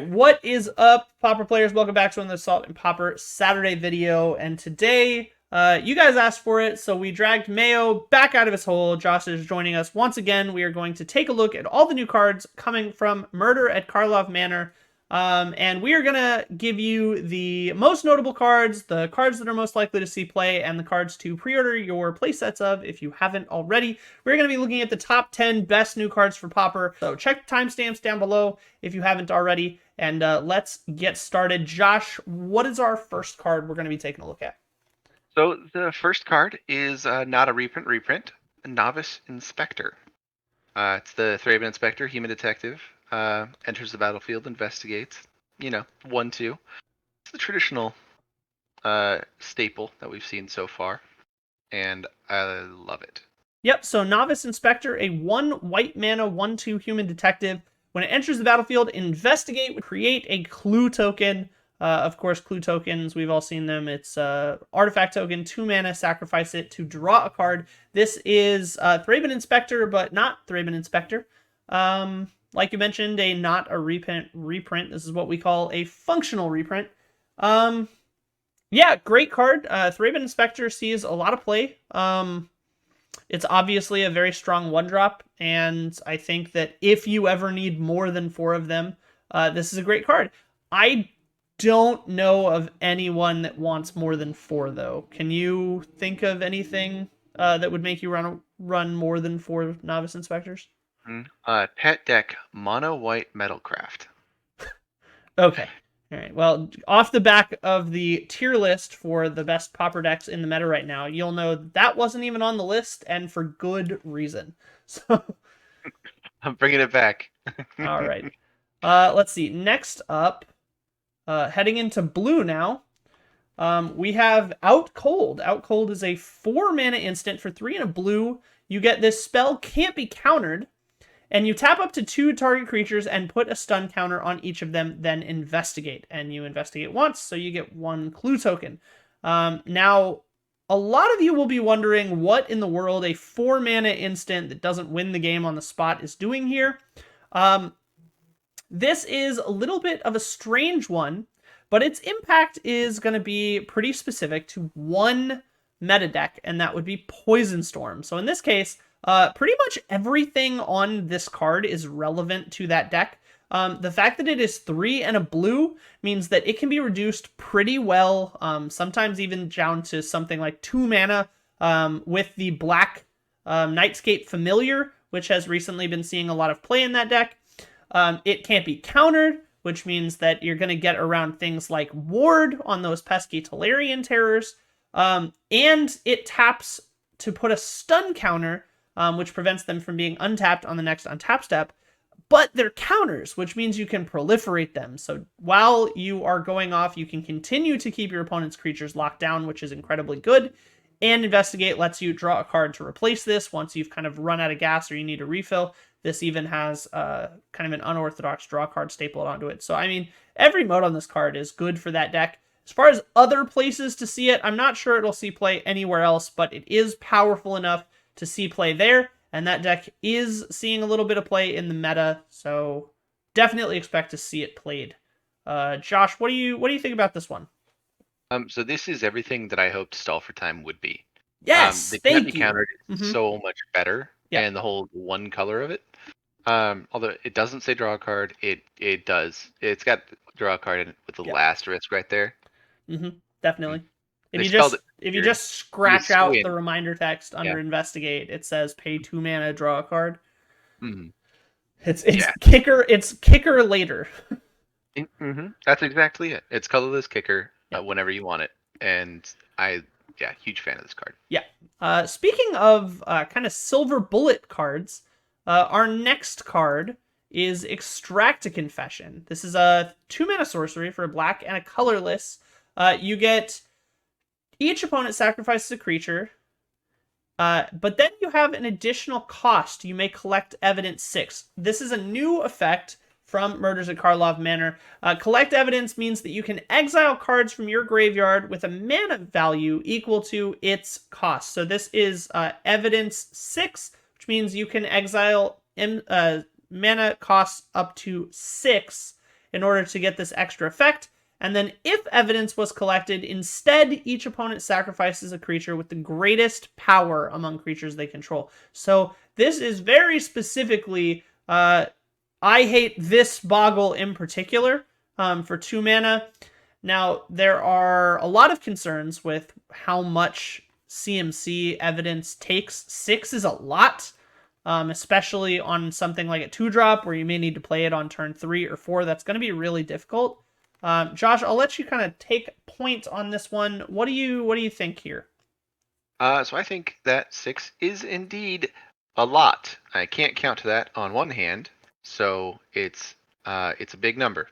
right, what is up, Pauper players? Welcome back to another Salt and Pauper Saturday video. And today, you guys asked for it, so we dragged Mayo back out of his hole. Josh is joining us once again. We are going to take a look at all the new cards coming from Murder at Karlov Manor. And we are going to give you the most notable cards, the cards that are most likely to see play, and the cards to pre-order your playsets of if you haven't already. We're going to be looking at the top 10 best new cards for Pauper. So check the timestamps down below if you haven't already. And let's get started. Josh, what is our first card we're going to be taking a look at? So the first card is not a reprint, a Novice Inspector. It's the Thraben Inspector, Human Detective. Enters the battlefield, investigates. 1/2. It's the traditional staple that we've seen so far, and I love it. Yep, so Novice Inspector, a 1 white mana 1/2 Human Detective. When it enters the battlefield, investigate, create a clue token. Of course, clue tokens, we've all seen them. It's artifact token, 2 mana, sacrifice it to draw a card. This is Thraben Inspector, but not Thraben Inspector. Like you mentioned, not a reprint. This is what we call a functional reprint. Yeah, great card. Thraben Inspector sees a lot of play. It's obviously a very strong 1-drop, and I think that if you ever need more than 4 of them, this is a great card. I don't know of anyone that wants more than 4, though. Can you think of anything that would make you run more than 4 Novice Inspectors? Pet deck, Mono White Metalcraft. Okay. All right. Well, off the back of the tier list for the best Pauper decks in the meta right now, you'll know that wasn't even on the list, and for good reason. So I'm bringing it back. all right. Let's see. Next up, heading into blue now, we have Out Cold. Out Cold is a 4 mana instant for 3 and a blue. You get this spell can't be countered, and you tap up to 2 target creatures and put a stun counter on each of them, then investigate. And you investigate once, so you get 1 clue token. Now, a lot of you will be wondering what in the world a 4 mana instant that doesn't win the game on the spot is doing here. This is a little bit of a strange one, but its impact is going to be pretty specific to one meta deck, and that would be Poison Storm. So in this case, pretty much everything on this card is relevant to that deck. The fact that it is 3 and a blue means that it can be reduced pretty well, sometimes even down to something like 2 mana with the black Nightscape Familiar, which has recently been seeing a lot of play in that deck. It can't be countered, which means that you're going to get around things like Ward on those pesky Tolarian terrors, and it taps to put a stun counter, which prevents them from being untapped on the next untap step, but they're counters, which means you can proliferate them. So while you are going off, you can continue to keep your opponent's creatures locked down, which is incredibly good. And Investigate lets you draw a card to replace this once you've kind of run out of gas or you need a refill. This even has kind of an unorthodox draw card stapled onto it. So, I mean, every mode on this card is good for that deck. As far as other places to see it, I'm not sure it'll see play anywhere else, but it is powerful enough to see play there, and that deck is seeing a little bit of play in the meta, so definitely expect to see it played. Josh, what do you think about this one? So this is everything that I hoped Stall for Time would be. Yes, the thank can't be you. countered is so much better, Yeah. and the whole one color of it. Although it doesn't say draw a card, it does. It's got draw a card in it with the last risk right there. Definitely. They If you just scratch out swing. the reminder text under Investigate, it says pay 2 mana, draw a card. It's kicker later. That's exactly it. It's colorless kicker whenever you want it, and huge fan of this card. Yeah. Speaking of kind of silver bullet cards, our next card is Extract a Confession. This is a 2 mana sorcery for a black and a colorless. You get each opponent sacrifices a creature, but then you have an additional cost. You may collect evidence 6. This is a new effect from Murders at Karlov Manor. Collect evidence means that you can exile cards from your graveyard with a mana value equal to its cost. So this is evidence 6, which means you can exile mana costs up to 6 in order to get this extra effect. And then if evidence was collected, instead, each opponent sacrifices a creature with the greatest power among creatures they control. So this is very specifically, I hate this Boggle in particular for 2 mana. Now, there are a lot of concerns with how much CMC evidence takes. 6 is a lot, especially on something like a 2-drop where you may need to play it on turn 3 or 4. That's going to be really difficult. Josh, I'll let you kind of take point on this one. What do you think here? So I think that 6 is indeed a lot. I can't count to that on one hand, so it's a big number.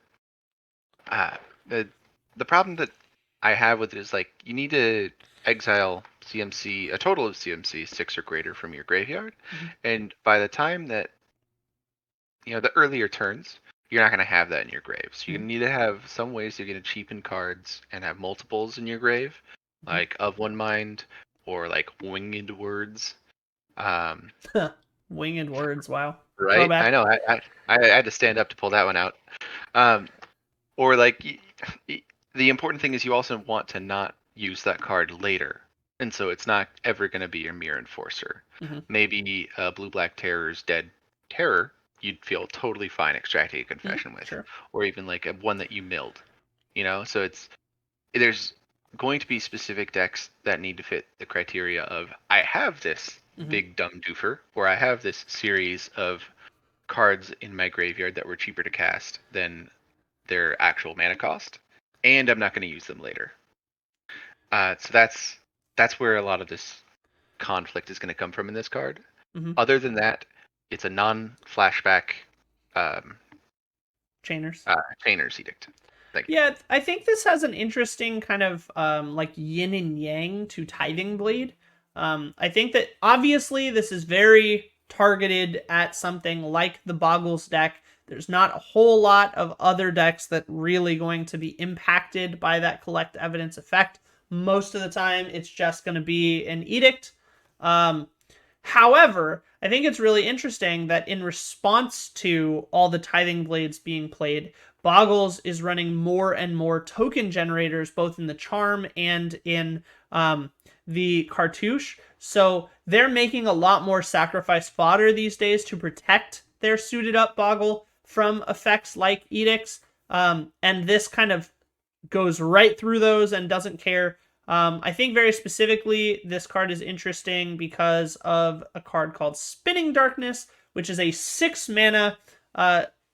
The problem that I have with it is like you need to exile CMC, a total of CMC 6 or greater from your graveyard, and by the time that the earlier turns, you're not going to have that in your grave. So you need to have some ways you're going to cheapen cards and have multiples in your grave, like Of One Mind or like Winged Words. Winged Words, wow. Right? Throwback. I know. I had to stand up to pull that one out. Or like the important thing is you also want to not use that card later. And so it's not ever going to be your Mirror Enforcer. Maybe Blue-Black Terror's Dead Terror you'd feel totally fine extracting a confession with, sure. or even like one that you milled, so there's going to be specific decks that need to fit the criteria of I have this big dumb doofer, or I have this series of cards in my graveyard that were cheaper to cast than their actual mana cost, and I'm not going to use them later. So that's where a lot of this conflict is going to come from in this card. Other than that, it's a non-flashback Chainer's Edict. Yeah, I think this has an interesting kind of like yin and yang to Tithing Blade. I think that obviously this is very targeted at something like the Boggles deck. There's not a whole lot of other decks that really going to be impacted by that collect evidence effect. Most of the time, it's just going to be an edict. However, I think it's really interesting that in response to all the Tithing Blades being played, Boggles is running more and more token generators, both in the Charm and in the Cartouche. So they're making a lot more sacrifice fodder these days to protect their suited up Boggle from effects like edicts. And this kind of goes right through those and doesn't care. I think very specifically, this card is interesting because of a card called Spinning Darkness, which is a 6 mana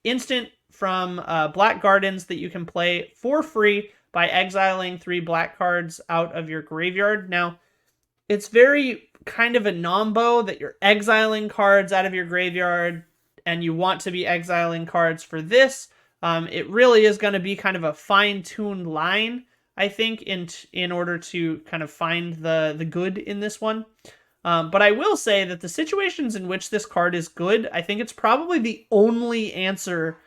instant from Black Gardens that you can play for free by exiling 3 black cards out of your graveyard. Now, it's very kind of a nombo that you're exiling cards out of your graveyard and you want to be exiling cards for this. It really is going to be kind of a fine-tuned line, I think, in order to kind of find the good in this one. But I will say that the situations in which this card is good, I think it's probably the only answer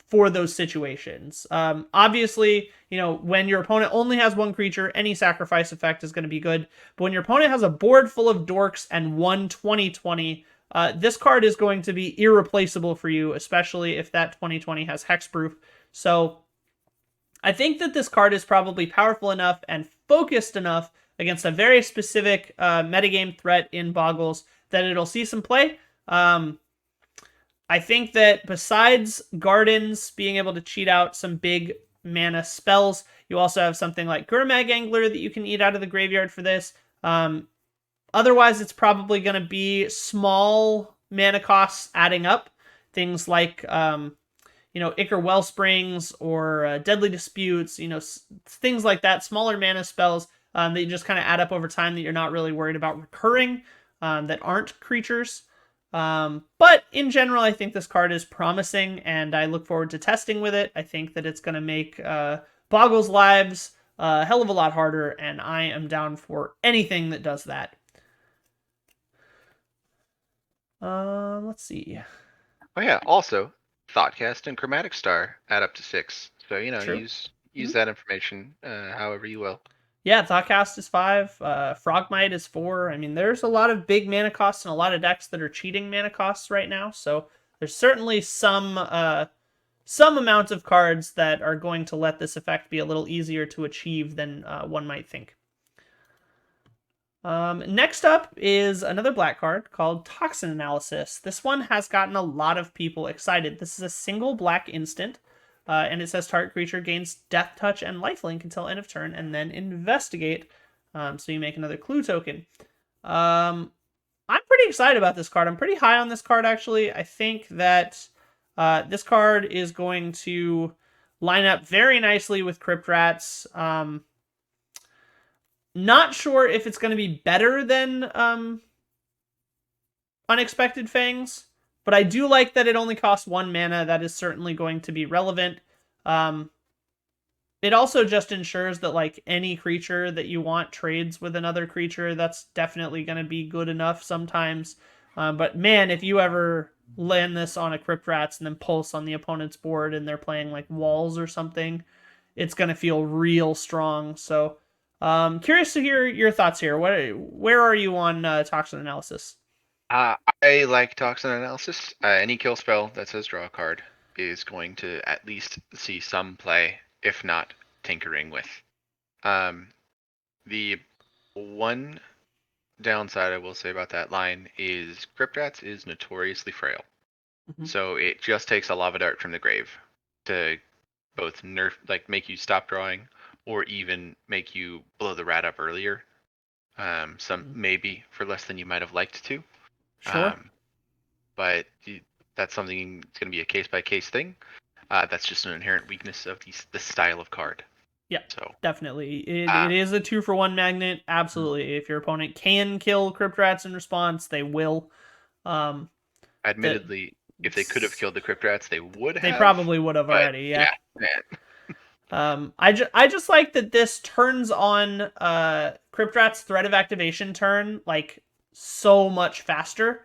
for those situations. Obviously, when your opponent only has 1 creature, any sacrifice effect is going to be good. But when your opponent has a board full of dorks and 1 20/20, this card is going to be irreplaceable for you, especially if that 20/20 has hexproof. So I think that this card is probably powerful enough and focused enough against a very specific metagame threat in Boggles that it'll see some play. I think that besides Gardens being able to cheat out some big mana spells, you also have something like Gurmag Angler that you can eat out of the graveyard for this. Otherwise, it's probably going to be small mana costs adding up. Things like Ichor Wellsprings or Deadly Disputes, things like that, smaller mana spells that you just kind of add up over time that you're not really worried about recurring, that aren't creatures. But in general, I think this card is promising, and I look forward to testing with it. I think that it's going to make Boggles' lives a hell of a lot harder, and I am down for anything that does that. Let's see. Oh yeah, also Thoughtcast and Chromatic Star add up to 6. So use that information however you will. Yeah, Thoughtcast is 5. Frogmite is 4. I mean, there's a lot of big mana costs and a lot of decks that are cheating mana costs right now. So there's certainly some some amount of cards that are going to let this effect be a little easier to achieve than one might think. Next up is another black card called Toxin Analysis. This one has gotten a lot of people excited. This is a single black instant, and it says target creature gains Death Touch and Lifelink until end of turn, and then investigate. So you make another clue token. I'm pretty excited about this card. I'm pretty high on this card, actually. I think that this card is going to line up very nicely with Crypt Rats. Not sure if it's going to be better than Unexpected Fangs, but I do like that it only costs 1 mana. That is certainly going to be relevant. It also just ensures that like any creature that you want trades with another creature. That's definitely going to be good enough sometimes. But man, if you ever land this on a Crypt Rats and then Pulse on the opponent's board and they're playing like Walls or something, it's going to feel real strong. So curious to hear your thoughts here. Where are you on Toxin Analysis? I like Toxin Analysis. Any kill spell that says draw a card is going to at least see some play, if not tinkering with. The one downside I will say about that line is Crypt Rats is notoriously frail. Mhm. So it just takes a Lava Dart from the grave to both nerf, like make you stop drawing, or even make you blow the rat up earlier. Some maybe for less than you might have liked to. Sure. But that's something that's going to be a case by case thing. That's just an inherent weakness of this style of card. Yeah, So definitely. It is a 2-for-1 magnet. Absolutely. If your opponent can kill Crypt Rats in response, they will. Um, that admittedly, if they could have killed the Crypt Rats, they would they have. probably would have But already. Yeah. yeah, man. I just like that this turns on Crypt Rat's threat of activation turn like so much faster.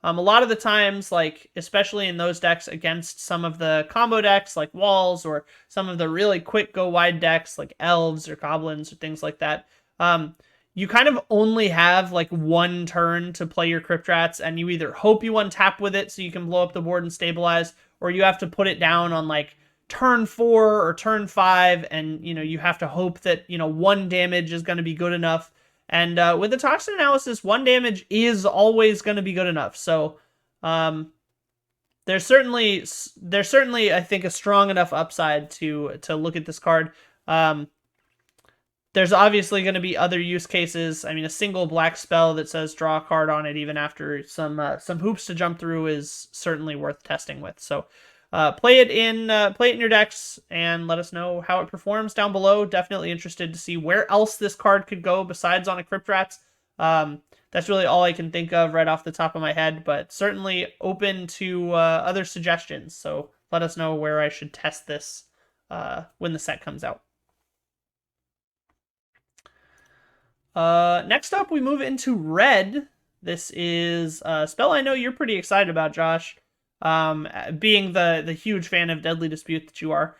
A lot of the times, like especially in those decks against some of the combo decks like Walls or some of the really quick go wide decks like Elves or Goblins or things like that, you kind of only have like one turn to play your Crypt Rats, and you either hope you untap with it so you can blow up the board and stabilize, or you have to put it down on like turn 4 or turn 5, and you have to hope that 1 damage is going to be good enough. And with the Toxin Analysis, 1 damage is always going to be good enough. So there's certainly I think a strong enough upside to look at this card. There's obviously going to be other use cases. I mean, a single black spell that says draw a card on it, even after some hoops to jump through, is certainly worth testing with. So, play it in your decks and let us know how it performs down below. Definitely interested to see where else this card could go besides on a Crypt Rats. That's really all I can think of right off the top of my head, but certainly open to other suggestions. So let us know where I should test this when the set comes out. Next up, we move into red. This is a spell I know you're pretty excited about, Josh. Being the huge fan of Deadly Dispute that you are.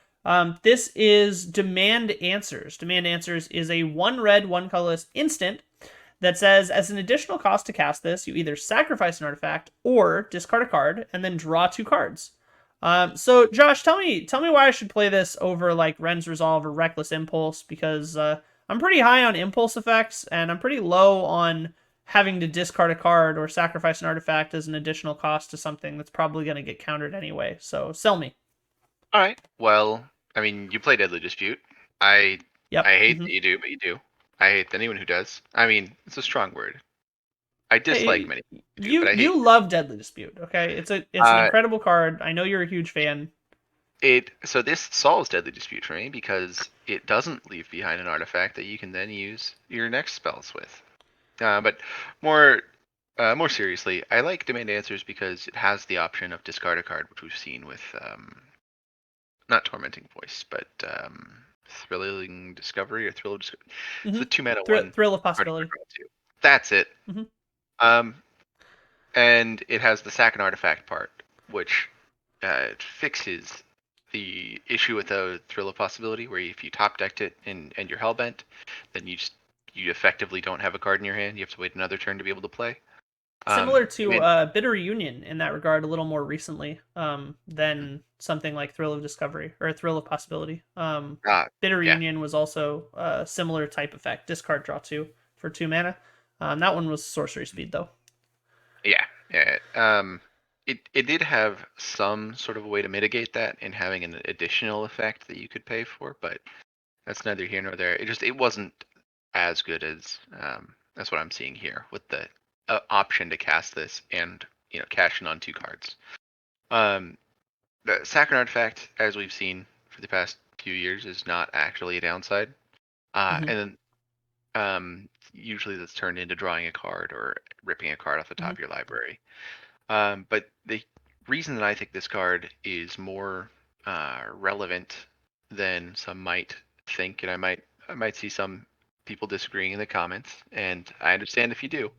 This is Demand Answers. Demand Answers is a 1 red, 1 colorless instant that says, as an additional cost to cast this, you either sacrifice an artifact or discard a card and then draw 2 cards. So Josh, tell me why I should play this over like Ren's Resolve or Reckless Impulse, because I'm pretty high on impulse effects and I'm pretty low on having to discard a card or sacrifice an artifact as an additional cost to something that's probably going to get countered anyway. So sell me. All right. Well, I mean, you play Deadly Dispute. I Yep. I hate that you do, but you do. I hate anyone who does. I mean, it's a strong word. I dislike Hey, many people who do, but you I hate. love Deadly Dispute, okay? It's an Uh, incredible card. I know you're a huge fan. so this solves Deadly Dispute for me because it doesn't leave behind an artifact that you can then use your next spells with. But more more seriously, I like Demand Answers because it has the option of discard a card, which we've seen with not Tormenting Voice, but Thrilling Discovery or Thrill of Discovery. It's the Mm-hmm. 2 mana one Thrill of card Possibility. That's it. Mm-hmm. Um, and it has the sack and artifact part, which fixes the issue with the Thrill of Possibility, where if you top decked it and you're hellbent, then you effectively don't have a card in your hand. You have to wait another turn to be able to play. Similar I to mean, Bitter Union in that regard, a little more recently than something like Thrill of Discovery or Thrill of Possibility. Bitter yeah, Union was also a similar type effect, discard draw 2 for 2 mana. That one was sorcery speed though. yeah, yeah. It did have some sort of a way to mitigate that in having an additional effect that you could pay for, but that's neither here nor there. It wasn't as good as that's what I'm seeing here with the option to cast this and cash in on 2 cards. The Saccharine Artifact, as we've seen for the past few years, is not actually a downside. Mm-hmm. And then usually that's turned into drawing a card or ripping a card off the top Mm-hmm. of your library. But the reason that I think this card is more relevant than some might think, and I might see some people disagreeing in the comments, and I understand if you do,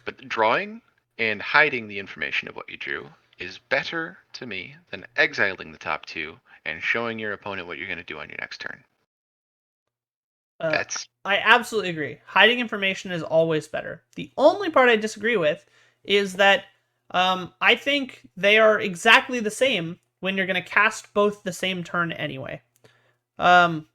but drawing and hiding the information of what you drew is better to me than exiling the top 2 and showing your opponent what you're going to do on your next turn. Uh, That's I absolutely agree. Hiding information is always better. The only part I disagree with is that I think they are exactly the same when you're going to cast both the same turn anyway. Um,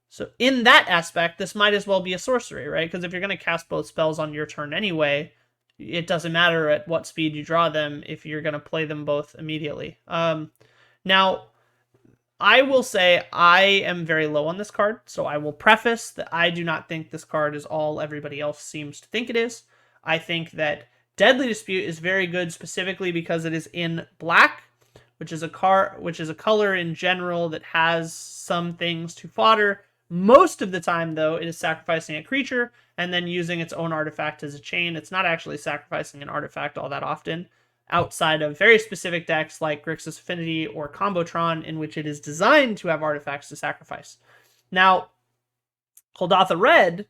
so in that aspect, this might as well be a sorcery, right? Because if you're going to cast both spells on your turn anyway, it doesn't matter at what speed you draw them if you're going to play them both immediately. Now, I will say I am very low on this card, so I will preface that I do not think this card is all everybody else seems to think it is. I think that Deadly Dispute is very good specifically because it is in black, which is a color in general that has some things to fodder. Most of the time, though, it is sacrificing a creature and then using its own artifact as a chain. It's not actually sacrificing an artifact all that often, outside of very specific decks like Grixis Affinity or Combotron, in which it is designed to have artifacts to sacrifice. Now, Koldatha Red,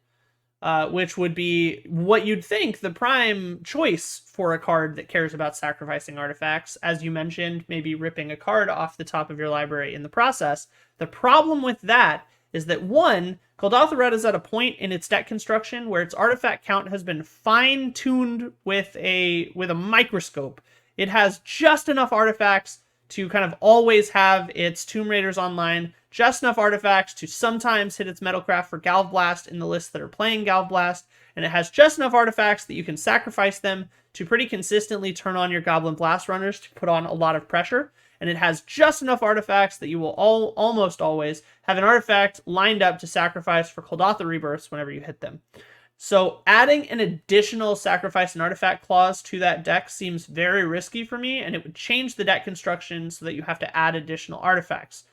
which would be what you'd think the prime choice for a card that cares about sacrificing artifacts, as you mentioned, maybe ripping a card off the top of your library in the process. The problem with that is that, one, Koldatha Red is at a point in its deck construction where its artifact count has been fine-tuned with a microscope. It has just enough artifacts to kind of always have its Tomb Raiders online, just enough artifacts to sometimes hit its Metalcraft for Galvblast in the lists that are playing Galvblast, and it has just enough artifacts that you can sacrifice them to pretty consistently turn on your Goblin Blast runners to put on a lot of pressure, and it has just enough artifacts that you will almost always have an artifact lined up to sacrifice for Koldatha Rebirths whenever you hit them. So adding an additional sacrifice and artifact clause to that deck seems very risky for me, and it would change the deck construction so that you have to add additional artifacts.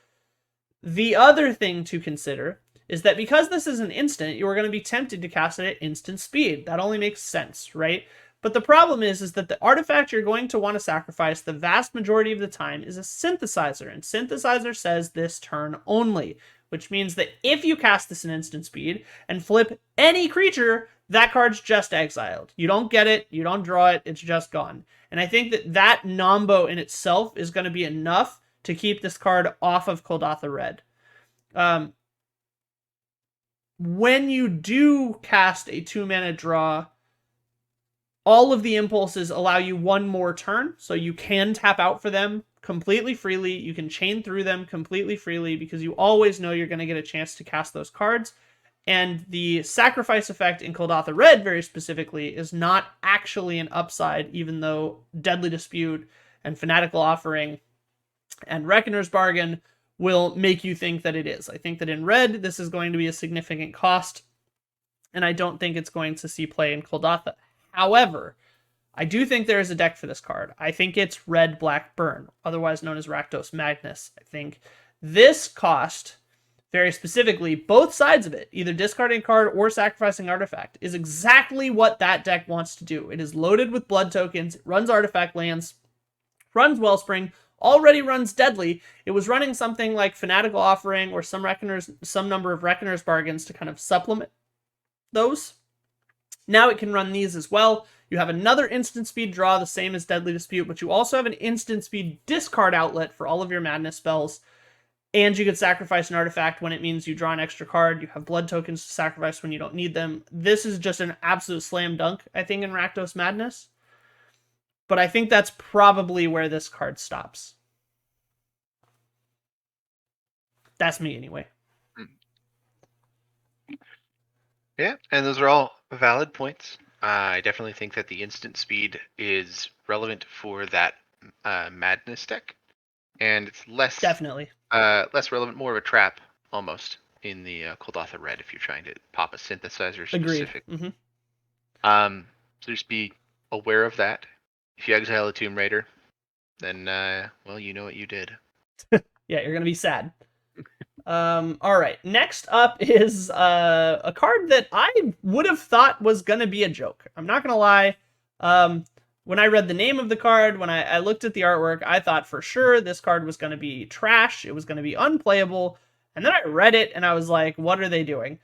The other thing to consider is that because this is an instant, you are going to be tempted to cast it at instant speed. That only makes sense, right? But the problem is that the artifact you're going to want to sacrifice the vast majority of the time is a synthesizer, and synthesizer says this turn only, which means that if you cast this in instant speed and flip any creature, that card's just exiled. You don't get it, you don't draw it, it's just gone. And I think that nombo in itself is going to be enough to keep this card off of Koldatha Red. When you do cast a 2-mana draw, all of the impulses allow you one more turn, so you can tap out for them completely freely. You can chain through them completely freely because you always know you're going to get a chance to cast those cards. And the sacrifice effect in Koldatha Red, very specifically, is not actually an upside, even though Deadly Dispute and Fanatical Offering and Reckoner's Bargain will make you think that it is. I think that in Red, this is going to be a significant cost, and I don't think it's going to see play in Koldatha. However, I do think there is a deck for this card. I think it's Red Black Burn, otherwise known as Rakdos Magnus. I think this cost, very specifically, both sides of it, either discarding a card or sacrificing artifact, is exactly what that deck wants to do. It is loaded with blood tokens, it runs artifact lands, runs Wellspring, already runs Deadly. It was running something like Fanatical Offering or some number of Reckoner's Bargains to kind of supplement those. Now it can run these as well. You have another instant speed draw, the same as Deadly Dispute, but you also have an instant speed discard outlet for all of your Madness spells. And you could sacrifice an artifact when it means you draw an extra card. You have blood tokens to sacrifice when you don't need them. This is just an absolute slam dunk, I think, in Rakdos Madness. But I think that's probably where this card stops. That's me, anyway. Yeah, and those are all valid points. I definitely think that the instant speed is relevant for that Madness deck, and it's less Definitely. less relevant, more of a trap almost in the Kuldotha Red if you're trying to pop a synthesizer Agreed. specific. Mm-hmm. So just be aware of that. If you exile a Tomb Raider, then well, you know what you did. Yeah, you're gonna be sad. All right. Next up is a card that I would have thought was gonna be a joke. I'm not gonna lie. When I read the name of the card, when I looked at the artwork, I thought for sure this card was gonna be trash. It was gonna be unplayable. And then I read it and I was like, what are they doing?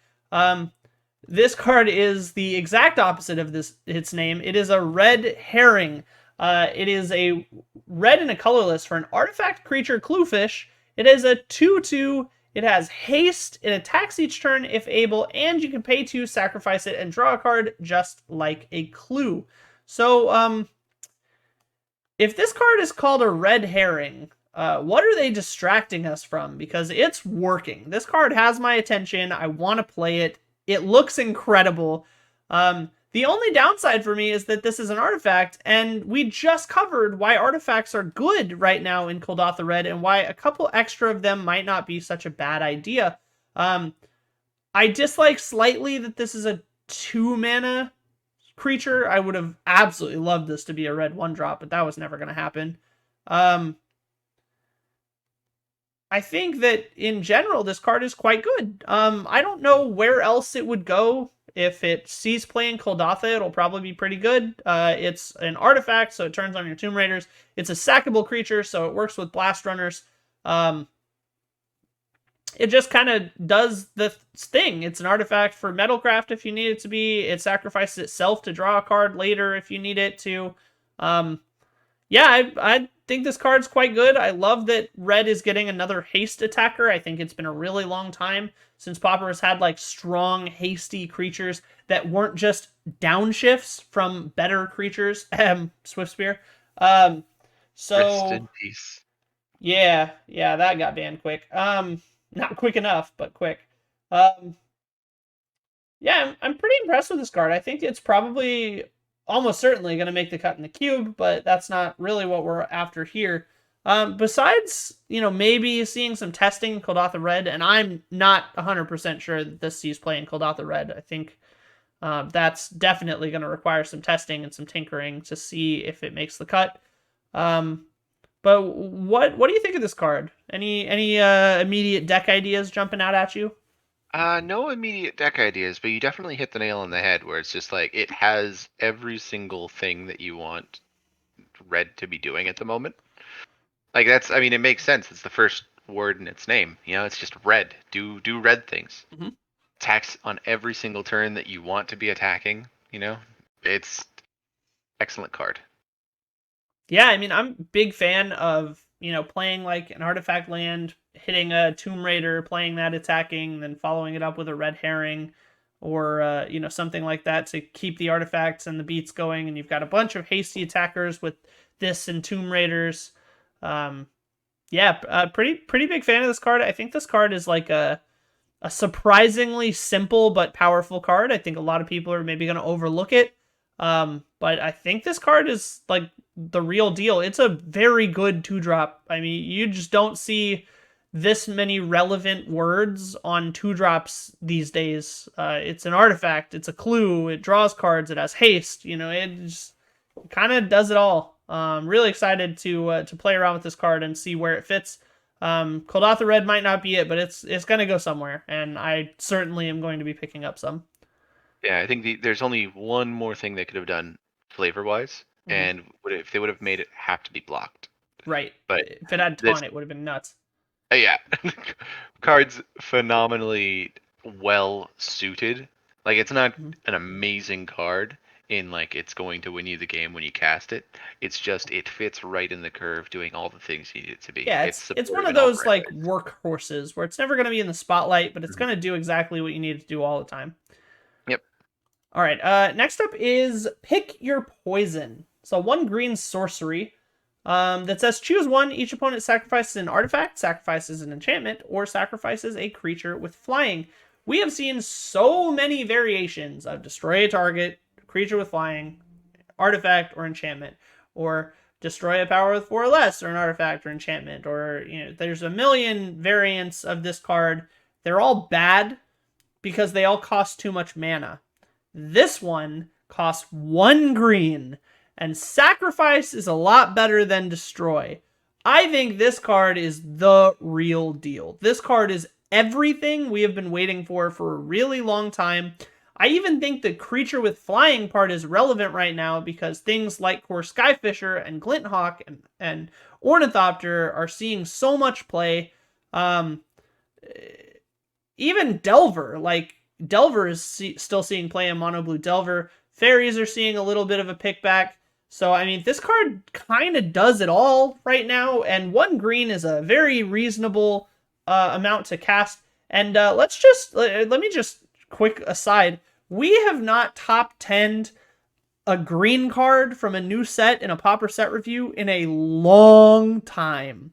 This card is the exact opposite of its name. It is a red herring. It is a red and a colorless for an artifact creature cluefish. It is a 2/2. It has haste. It attacks each turn if able, and you can pay 2, sacrifice it, and draw a card just like a clue. So, if this card is called a red herring, what are they distracting us from? Because it's working. This card has my attention. I want to play it. It looks incredible. The only downside for me is that this is an artifact, and we just covered why artifacts are good right now in Kuldotha Red, and why a couple extra of them might not be such a bad idea. I dislike slightly that this is a 2-mana creature. I would have absolutely loved this to be a red 1-drop, but that was never going to happen. I think that in general, this card is quite good. I don't know where else it would go. If it sees play in Kuldotha, it'll probably be pretty good. It's an artifact, so it turns on your Tomb Raiders. It's a sackable creature, so it works with Blast Runners. It just kind of does the thing. It's an artifact for Metalcraft if you need it to be. It sacrifices itself to draw a card later if you need it to. Yeah, I think this card's quite good. I love that red is getting another haste attacker. I think it's been a really long time since Pauper has had like strong, hasty creatures that weren't just downshifts from better creatures. Swiftspear. Rest in peace. Yeah, that got banned quick. Not quick enough, but quick. Yeah, I'm pretty impressed with this card. I think it's probably almost certainly going to make the cut in the cube, but that's not really what we're after here. Besides, maybe seeing some testing in Kuldotha Red, and I'm not 100% sure that this sees play in Kuldotha Red. I think that's definitely going to require some testing and some tinkering to see if it makes the cut. But what do you think of this card? Any immediate deck ideas jumping out at you? No immediate deck ideas, but you definitely hit the nail on the head where it's just like it has every single thing that you want red to be doing at the moment. Like I mean, it makes sense. It's the first word in its name. It's just red. Do red things. Mm-hmm. Attacks on every single turn that you want to be attacking. It's excellent card. Yeah, I mean, I'm a big fan of, playing like an artifact land, hitting a Tomb Raider, playing that attacking, then following it up with a red herring or, something like that to keep the artifacts and the beats going. And you've got a bunch of hasty attackers with this and Tomb Raiders. Yeah, pretty big fan of this card. I think this card is like a surprisingly simple but powerful card. I think a lot of people are maybe going to overlook it. But I think this card is like the real deal. It's a very good 2-drop. I mean, you just don't see this many relevant words on 2-drops these days. It's an artifact. It's a clue. It draws cards. It has haste. It just kind of does it all. Really excited to play around with this card and see where it fits. Kuldotha Red might not be it, but it's going to go somewhere, and I certainly am going to be picking up some. Yeah, I think there's only one more thing they could have done flavor-wise, and if they would have made it have to be blocked. Right. But if it had taunt, it would have been nuts. Yeah, card's phenomenally well suited. Like it's not an amazing card. in like it's going to win you the game when you cast it. It's just it fits right in the curve, doing all the things you need it to be. Yeah, It's it's one supportive of in all the those right like ways. workhorses where it's never going to be in the spotlight, but it's Mhm. going to do exactly what you need it to do all the time. Yep. All right. Next up is pick your poison. So 1 green sorcery that says choose one. Each opponent sacrifices an artifact, sacrifices an enchantment, or sacrifices a creature with flying. We have seen so many variations of destroy a target, creature with flying, artifact, or enchantment, or destroy a power with 4 or less, or an artifact or enchantment, or there's a million variants of this card. They're all bad because they all cost too much mana. This one costs 1 green, and sacrifice is a lot better than destroy. I think this card is the real deal. This card is everything we have been waiting for a really long time. I even think the creature with flying part is relevant right now because things like Core Skyfisher and Glinthawk and Ornithopter are seeing so much play. Um, Even Delver, like Delver is still seeing play in Mono Blue Delver. Fairies are seeing a little bit of a pickback. So, I mean, this card kind of does it all right now, and 1 green is a very reasonable amount to cast. And let me just quick aside. We have not top 10'd a green card from a new set in a Pauper set review in a long time.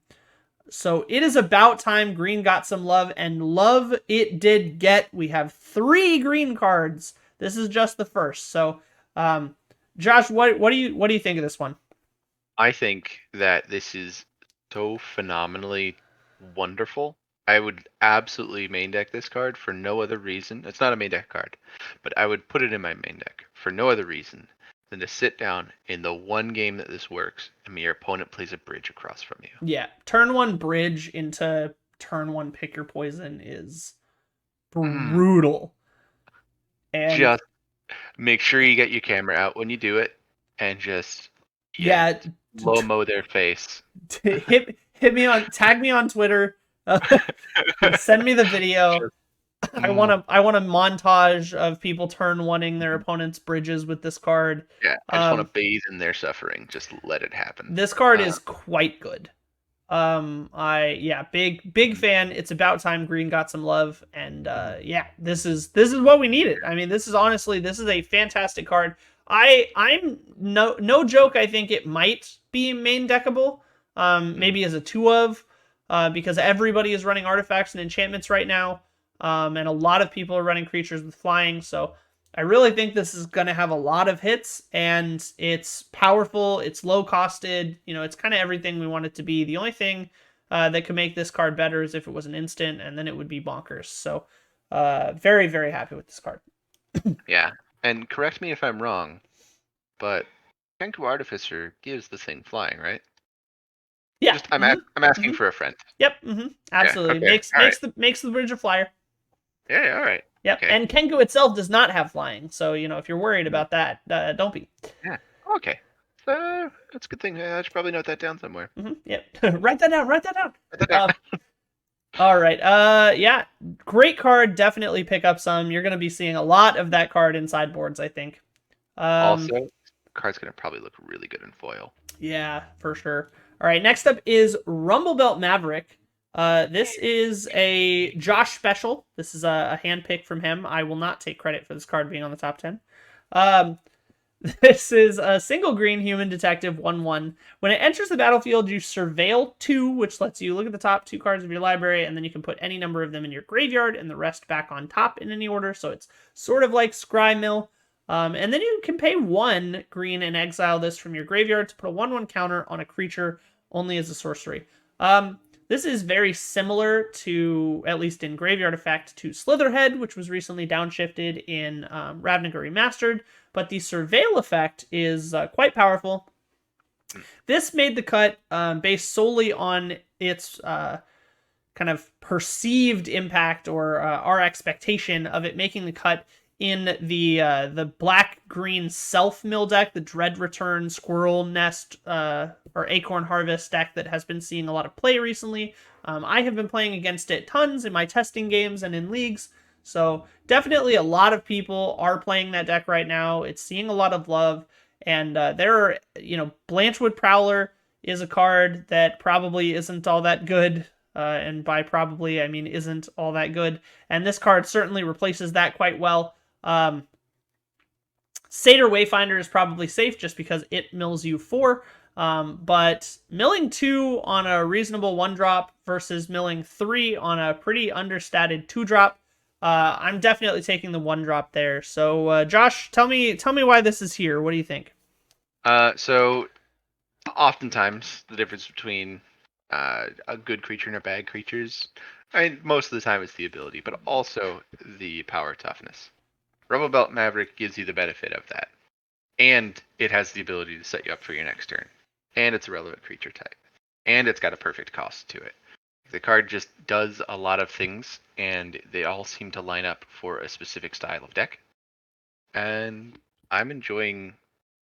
So it is about time green got some love, and love it did get. We have 3 green cards. This is just the first. So, Josh, what do you think of this one? I think that this is so phenomenally wonderful. I would absolutely main deck this card for no other reason. It's not a main deck card, but I would put it in my main deck for no other reason than to sit down in the one game that this works and your opponent plays a bridge across from you. Yeah, turn 1 bridge into turn 1 pick your poison is Mm. brutal. And Just make sure you get your camera out when you do it and just yeah, low mo their face. hit me on tag me on Twitter. Send me the video. Just, mm, I want a montage of people turn oneing their opponent's bridges with this card. yeah, I just want to bathe in their suffering. Just let it happen. This card is quite good. Big fan. It's about time green got some love, and yeah, this is what we needed. I mean, this is a fantastic card. I'm no joke. I think it might be main deckable. Maybe as a 2 of, because everybody is running artifacts and enchantments right now. And a lot of people are running creatures with flying. So I really think this is going to have a lot of hits, and it's powerful. It's low costed. It's kind of everything we want it to be. The only thing that could make this card better is if it was an instant, and then it would be bonkers. So very, very happy with this card. Yeah, and correct me if I'm wrong, but Kenku Artificer gives the thing flying, right? Yeah. Just I'm asking for a friend. Yep. Absolutely. Yeah, okay, Makes the bridge a flyer. Yeah, all right. Yep. Okay. And Kenku itself does not have flying, so if you're worried about that, don't be. Yeah. Okay. So that's a good thing. I should probably note that down somewhere. Yep. Write that down. Write that down. All right. Yeah. Great card. Definitely pick up some. You're going to be seeing a lot of that card in sideboards, I think. Also, the card's gonna probably look really good in foil. Yeah, for sure. All right. Next up is Rumblebelt Maverick. This is a Josh special. This is a hand pick from him. I will not take credit for this card being on the top 10. This is a single green human detective 1/1. When it enters the battlefield, you surveil 2, which lets you look at the top 2 cards of your library, and then you can put any number of them in your graveyard and the rest back on top in any order. So it's sort of like Scry Mill. And then you can pay 1 green and exile this from your graveyard to put a 1/1 counter on a creature only as a sorcery. This is very similar to, at least in graveyard effect, to Slitherhead, which was recently downshifted in Ravnica Remastered, but the Surveil effect is quite powerful. This made the cut based solely on its kind of perceived impact, or our expectation of it making the cut in the black-green self-mill deck, the Dread Return, Squirrel Nest, or Acorn Harvest deck that has been seeing a lot of play recently. I have been playing against it tons in my testing games and in leagues, So definitely a lot of people are playing that deck right now. It's seeing a lot of love. And there are, Blanchwood Prowler is a card that probably isn't all that good. And by probably, I mean isn't all that good. And this card certainly replaces that quite well. Satyr Wayfinder is probably safe just because it mills you 4. But milling 2 on a reasonable 1-drop versus milling 3 on a pretty understated 2-drop, I'm definitely taking the 1-drop there. So, Josh, tell me why this is here. What do you think? So oftentimes the difference between a good creature and a bad creature is, I mean, most of the time it's the ability, but also the power toughness. Rebel Belt Maverick gives you the benefit of that, and it has the ability to set you up for your next turn, and it's a relevant creature type, and it's got a perfect cost to it. The card just does a lot of things, and they all seem to line up for a specific style of deck, and I'm enjoying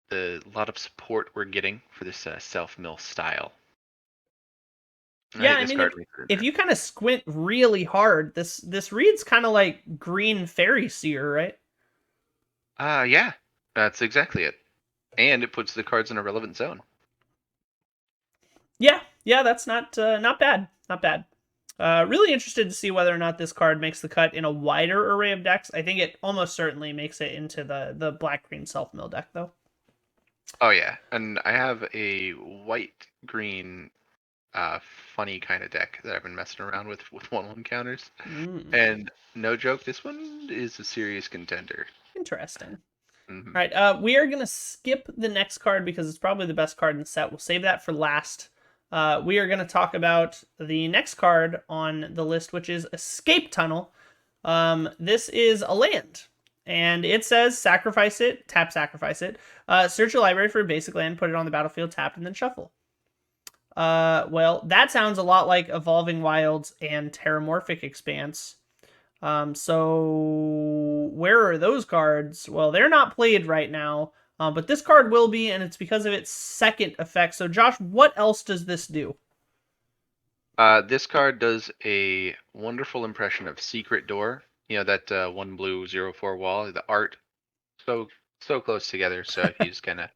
the lot of support we're getting for this self-mill style. Yeah, I This mean, card if you kind of squint really hard, this reads kind of like Green Fairy Seer, right? Yeah, that's exactly it. And it puts the cards in a relevant zone. Yeah, that's not bad, not bad. Really interested to see whether or not this card makes the cut in a wider array of decks. I think it almost certainly makes it into the black green self mill deck, though. Oh yeah, and I have a white green funny kind of deck that I've been messing around with 1/1 counters. And no joke, this one is a serious contender. Interesting. Mm-hmm. All right, we are gonna skip the next card because it's probably the best card in the set. We'll save that for last. We are gonna talk about the next card on the list, which is Escape Tunnel. This is a land, and it says sacrifice it, tap sacrifice it. Search your library for a basic land, put it on the battlefield, tap, and then shuffle. Well, that sounds a lot like Evolving Wilds and Terramorphic Expanse. So where are those cards? Well, they're not played right now, but this card will be, and it's because of its second effect. So, Josh, what else does this do? This card does a wonderful impression of Secret Door. You know that 1 blue 0/4 wall. The art so close together. So if you just kind of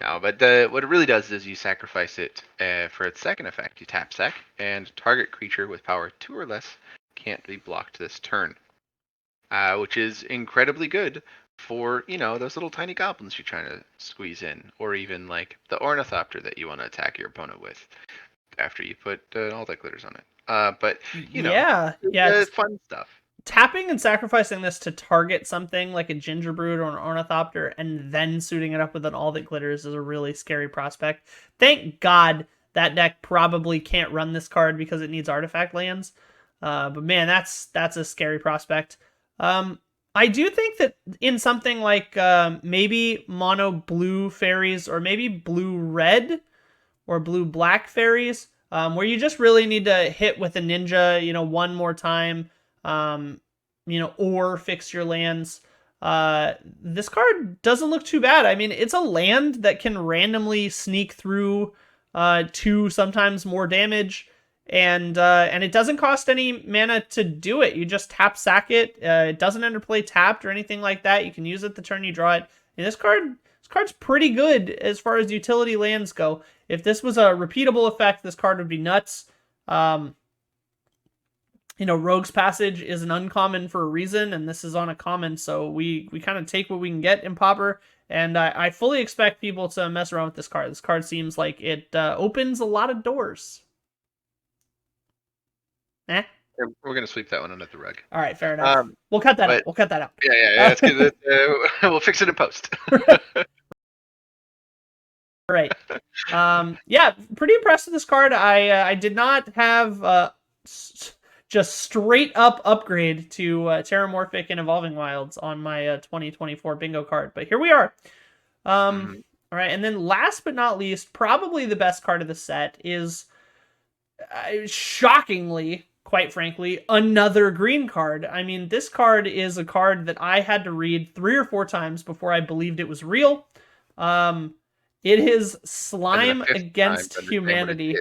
no, but what it really does is you sacrifice it for its second effect. You tap sack, and target creature with power 2 or less can't be blocked this turn, which is incredibly good for those little tiny goblins you're trying to squeeze in, or even like the ornithopter that you want to attack your opponent with after you put all that glitters on it. But yeah, fun stuff. Tapping and sacrificing this to target something like a Gingerbread or an Ornithopter and then suiting it up with an All That Glitters is a really scary prospect. Thank God that deck probably can't run this card because it needs artifact lands. But man, that's a scary prospect. I do think that in something like maybe mono blue fairies or maybe blue red or blue black fairies, where you just really need to hit with a ninja, one more time, or fix your lands. This card doesn't look too bad. I mean, it's a land that can randomly sneak through 2, sometimes more damage, and it doesn't cost any mana to do it. You just tap sack it. It doesn't interplay tapped or anything like that. You can use it the turn you draw it. And this card's pretty good as far as utility lands go. If this was a repeatable effect, this card would be nuts. Rogue's Passage is an uncommon for a reason, and this is on a common, so we kind of take what we can get in Pauper, and I fully expect people to mess around with this card. This card seems like it opens a lot of doors. We're gonna sweep that one under the rug. All right, fair enough. We'll cut that out. We'll cut that out. Yeah, that's good. We'll fix it in post. Right. Yeah, pretty impressed with this card. I did not have just straight up upgrade to Terramorphic and Evolving Wilds on my 2024 bingo card, but here we are. All right, and then last but not least, probably the best card of the set is shockingly, quite frankly, another green card. I mean, this card is a card that I had to read 3 or 4 times before I believed it was real. It is Slime Against Humanity.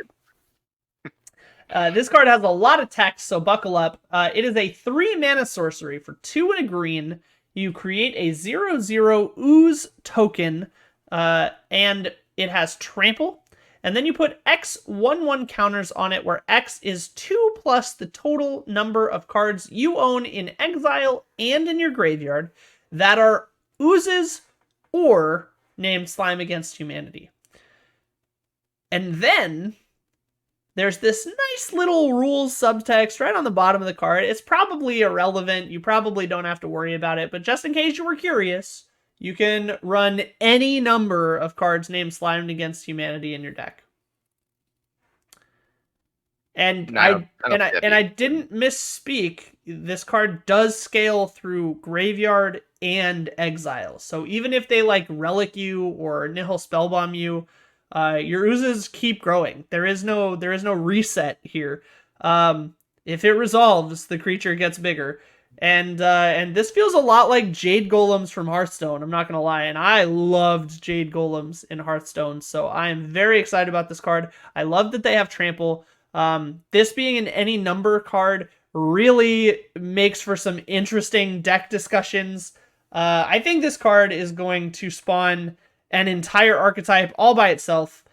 This card has a lot of text, so buckle up. It is a 3-mana sorcery for 2 and a green. You create a 0/0 ooze token, and it has trample. And then you put X 1/1 counters on it, where X is 2 plus the total number of cards you own in exile and in your graveyard that are oozes or named Slime Against Humanity. And then there's this nice little rules subtext right on the bottom of the card. It's probably irrelevant. You probably don't have to worry about it. But just in case you were curious, you can run any number of cards named Slime Against Humanity in your deck. And I didn't misspeak. This card does scale through graveyard and exile. So even if they like relic you or nihil spellbomb you, your oozes keep growing. There is no reset here. If it resolves, the creature gets bigger. And this feels a lot like Jade Golems from Hearthstone, I'm not gonna lie. And I loved Jade Golems in Hearthstone, so I am very excited about this card. I love that they have trample. This being an any number card really makes for some interesting deck discussions. I think this card is going to spawn an entire archetype all by itself,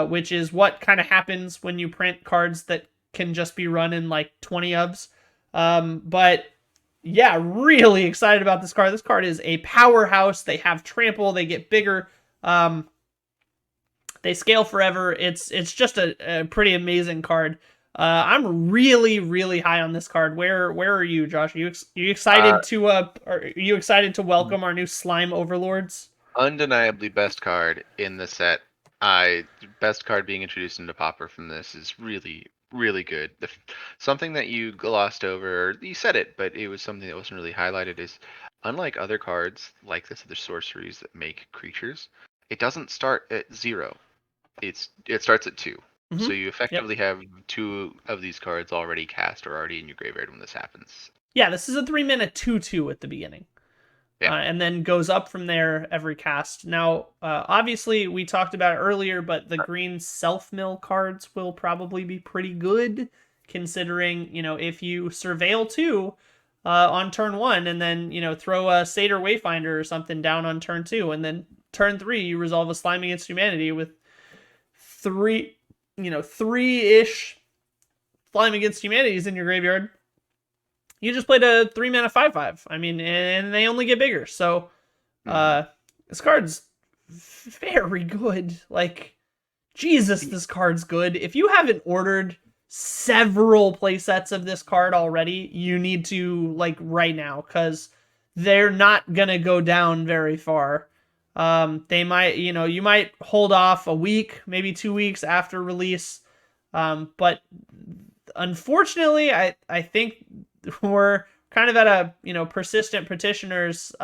which is what kind of happens when you print cards that can just be run in like 20 ofs. But yeah, really excited about this card. This card is a powerhouse. They have trample. They get bigger. They scale forever. It's just a pretty amazing card. I'm really, really high on this card. Where are you, Josh? Are you excited to welcome our new slime overlords? Undeniably best card in the set. Best card being introduced into Pauper from this is really, really good. Something that you glossed over, or you said it, but it was something that wasn't really highlighted, is unlike other cards like this, other sorceries that make creatures, it doesn't start at 0. It starts at 2. Mm-hmm. So you effectively have 2 of these cards already cast or already in your graveyard when this happens. Yeah, this is a 3-mana 2/2 at the beginning. Yeah. And then goes up from there every cast. Now, obviously, we talked about it earlier, but the green self-mill cards will probably be pretty good, considering, if you Surveil 2 on turn 1, and then, throw a Satyr Wayfinder or something down on turn 2, and then turn 3, you resolve a Slime Against Humanity with 3-ish Slime Against Humanities in your graveyard. You just played a 3-mana 5/5. I mean, and they only get bigger. So, this card's very good. Like, Jesus, this card's good. If you haven't ordered several playsets of this card already, you need to, right now, because they're not gonna go down very far. They might, you might hold off a week, maybe 2 weeks after release. But unfortunately, I think we're kind of at a, persistent petitioner's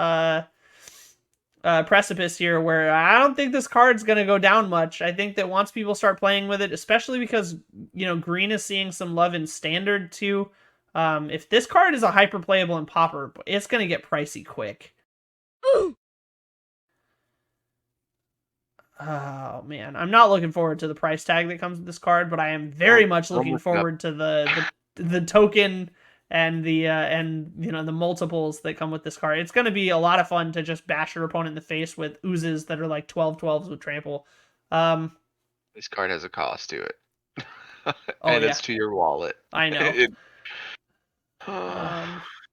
precipice here, where I don't think this card's going to go down much. I think that once people start playing with it, especially because, green is seeing some love in standard too. If this card is a hyper playable in Pauper, it's going to get pricey quick. Oh man, I'm not looking forward to the price tag that comes with this card, but I am very much looking forward to the token and the multiples that come with this card. It's going to be a lot of fun to just bash your opponent in the face with oozes that are like 12/12s with trample. This card has a cost to it. It's to your wallet. I know.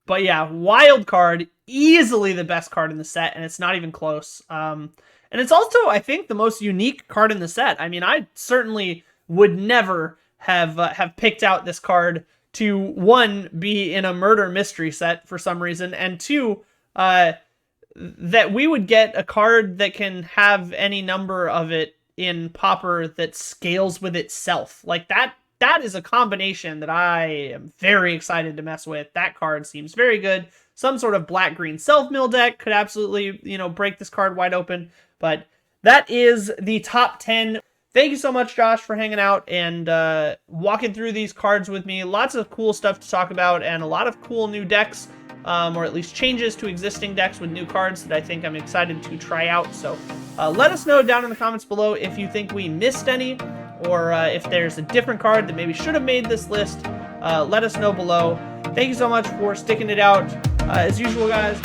But yeah, wild card, easily the best card in the set, and it's not even close. And it's also, I think, the most unique card in the set. I mean, I certainly would never have picked out this card to, 1, be in a murder mystery set for some reason, and 2, that we would get a card that can have any number of it in Pauper that scales with itself. Like, that is a combination that I am very excited to mess with. That card seems very good. Some sort of black-green self-mill deck could absolutely, break this card wide open. But that is the top 10. Thank you so much, Josh, for hanging out and walking through these cards with me. Lots of cool stuff to talk about, and a lot of cool new decks, or at least changes to existing decks with new cards that I think I'm excited to try out. So let us know down in the comments below if you think we missed any, or if there's a different card that maybe should have made this list, let us know below. Thank you so much for sticking it out. As usual, guys,